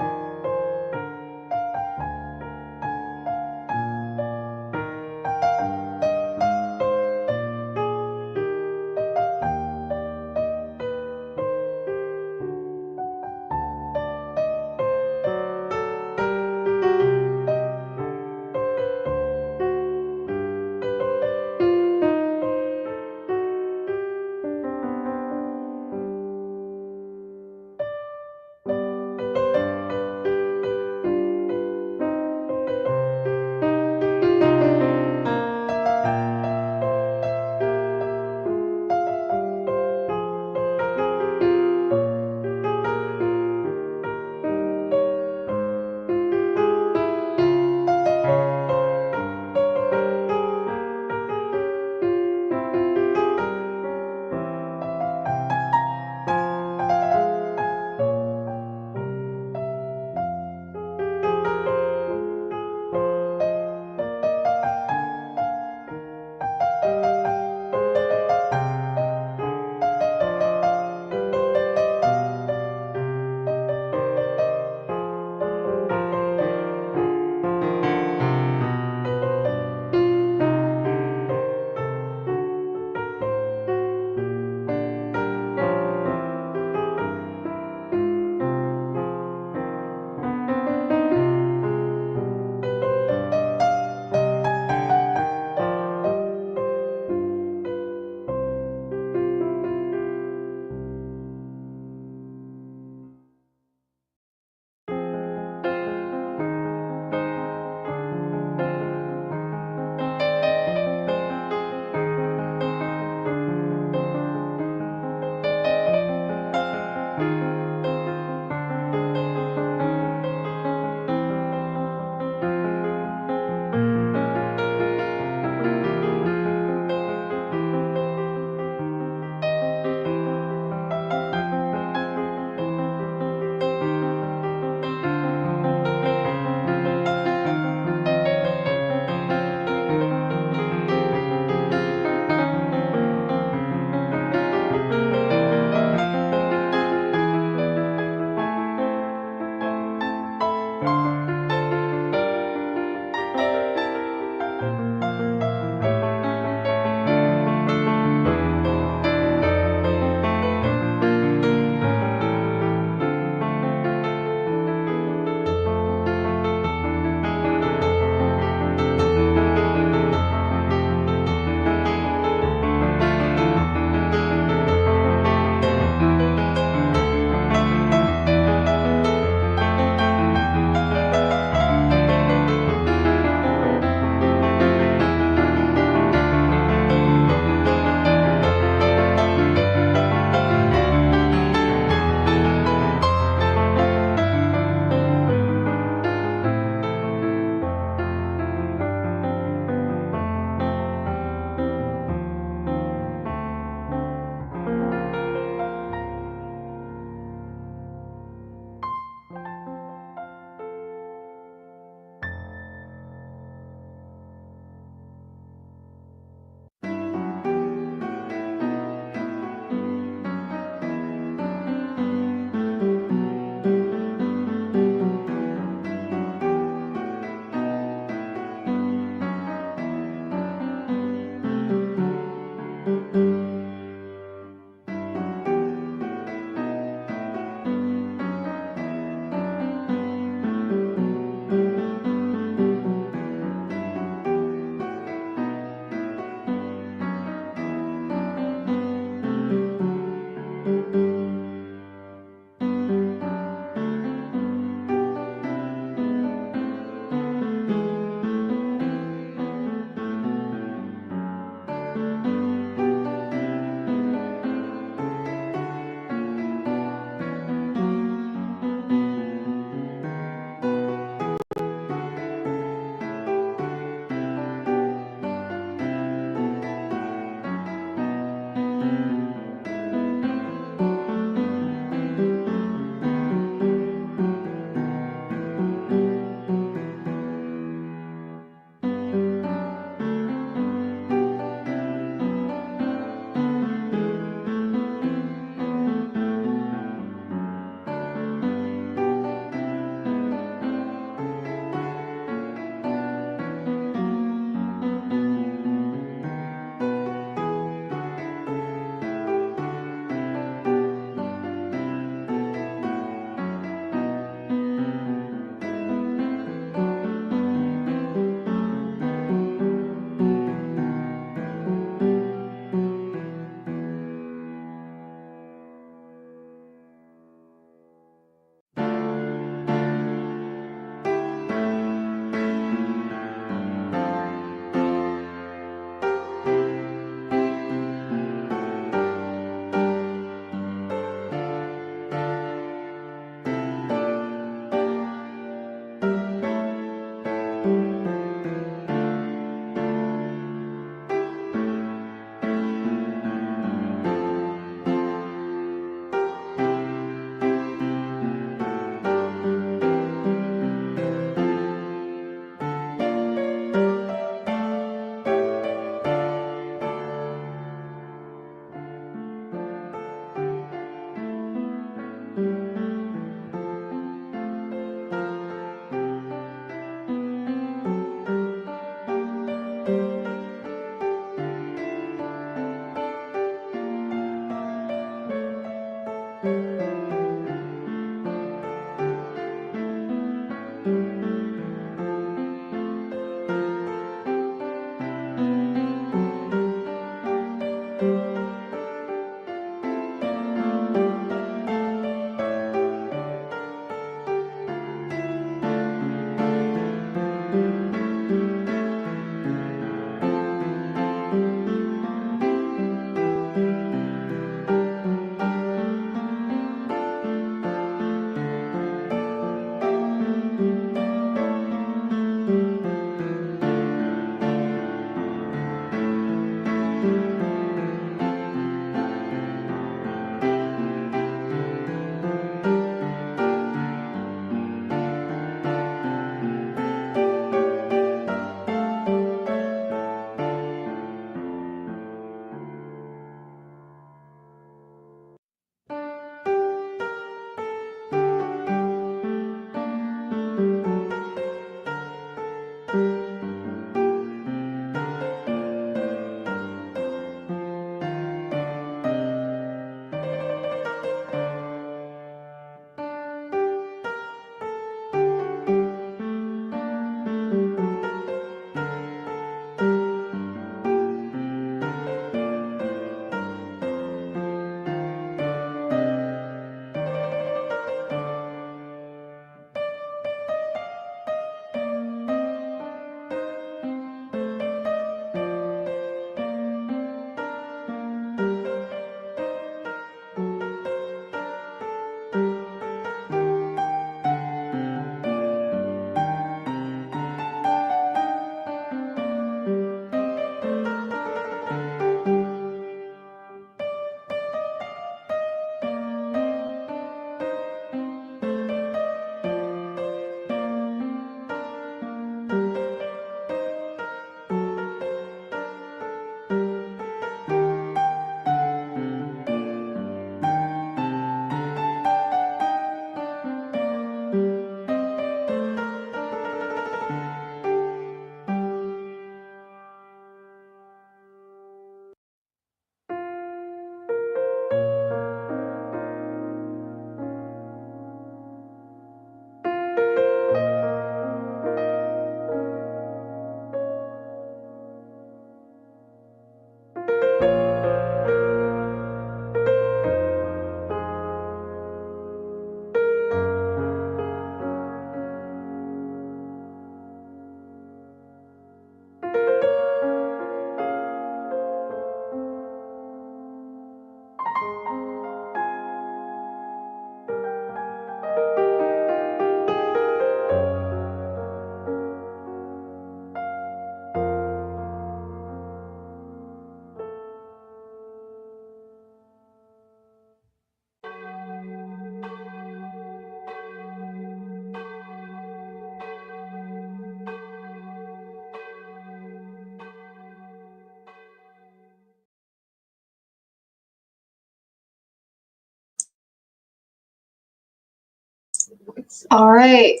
All right.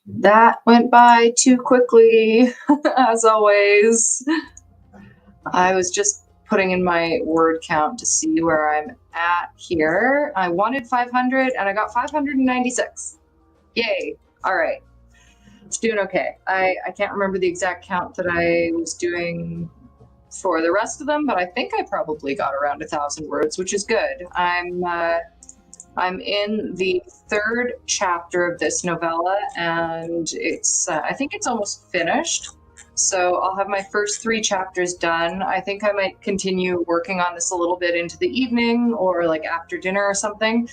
That went by too quickly, as always. I was just putting in my word count to see where I'm at here. I wanted 500 and I got 596. Yay. All right. It's doing okay. I can't remember the exact count that I was doing for the rest of them, but I think I probably got around 1,000 words, which is good. I'm in the third chapter of this novella, and it's I think it's almost finished. So I'll have my first 3 chapters done. I think I might continue working on this a little bit into the evening or like after dinner or something,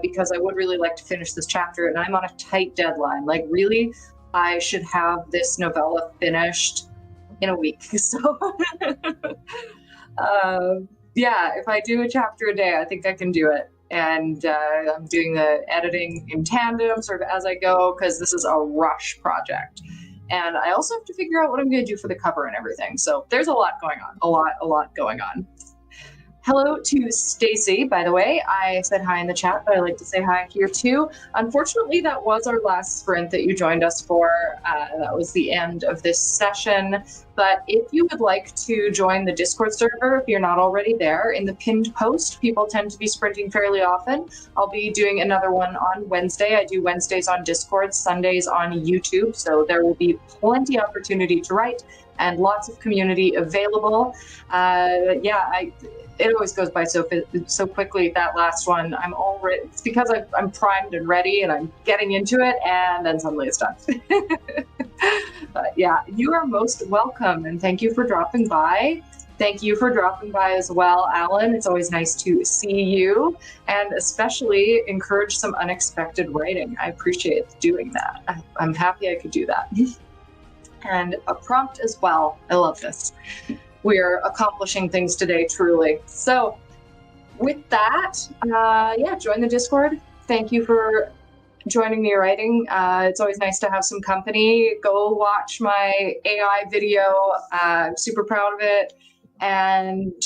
because I would really like to finish this chapter, and I'm on a tight deadline. Like, really, I should have this novella finished in a week. So, yeah, if I do a chapter a day, I think I can do it. And I'm doing the editing in tandem, sort of as I go, because this is a rush project. And I also have to figure out what I'm going to do for the cover and everything. So there's a lot going on, a lot going on. Hello to Stacy, by the way. I said hi in the chat, but I like to say hi here too. Unfortunately, that was our last sprint that you joined us for. That was the end of this session. But if you would like to join the Discord server, if you're not already there, in the pinned post, people tend to be sprinting fairly often. I'll be doing another one on Wednesday. I do Wednesdays on Discord, Sundays on YouTube. So there will be plenty of opportunity to write and lots of community available. It always goes by so quickly, that last one. It's because I'm primed and ready and I'm getting into it, and then suddenly it's done. But yeah, you are most welcome, and thank you for dropping by. Thank you for dropping by as well, Alan. It's always nice to see you, and especially encourage some unexpected writing. I appreciate doing that. I'm happy I could do that. And a prompt as well. I love this. We're accomplishing things today, truly. So with that, join the Discord. Thank you for joining me writing. It's always nice to have some company. Go watch my AI video. I'm super proud of it. And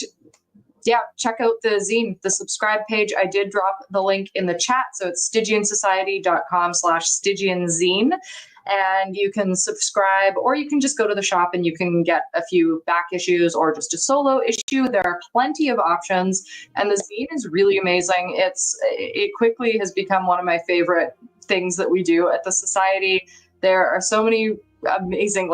yeah, check out the zine, the subscribe page. I did drop the link in the chat. So it's stygiansociety.com/stygianzine. And you can subscribe, or you can just go to the shop and you can get a few back issues or just a solo issue. There are plenty of options, and the zine is really amazing. It quickly has become one of my favorite things that we do at the Society. There are so many amazing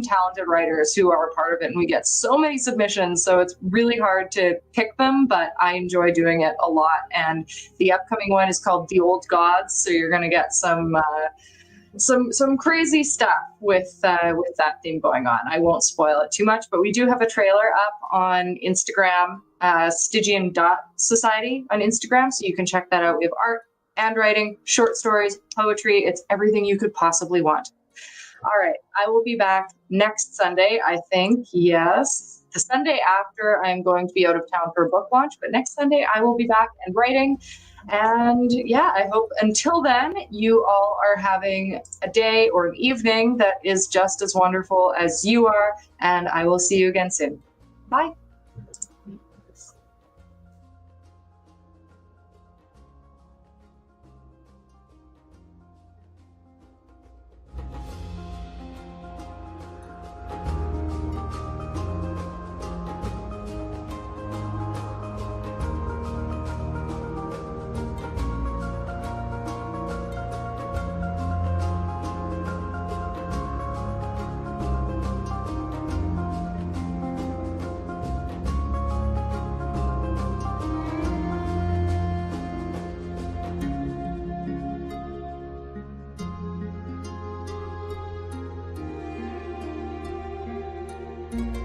talented writers who are a part of it, and we get so many submissions, so it's really hard to pick them, but I enjoy doing it a lot. And the upcoming one is called The Old Gods, so you're going to get some crazy stuff with that theme going on. I won't spoil it too much, but we do have a trailer up on Instagram, stygian.society on Instagram, so you can check that out. We have art and writing, short stories, poetry. It's everything you could possibly want. All right, I will be back next Sunday, I think. Yes, the Sunday after, I'm going to be out of town for a book launch, but next Sunday I will be back and writing. And yeah, I hope until then you all are having a day or an evening that is just as wonderful as you are, and I will see you again soon. Bye. Thank you.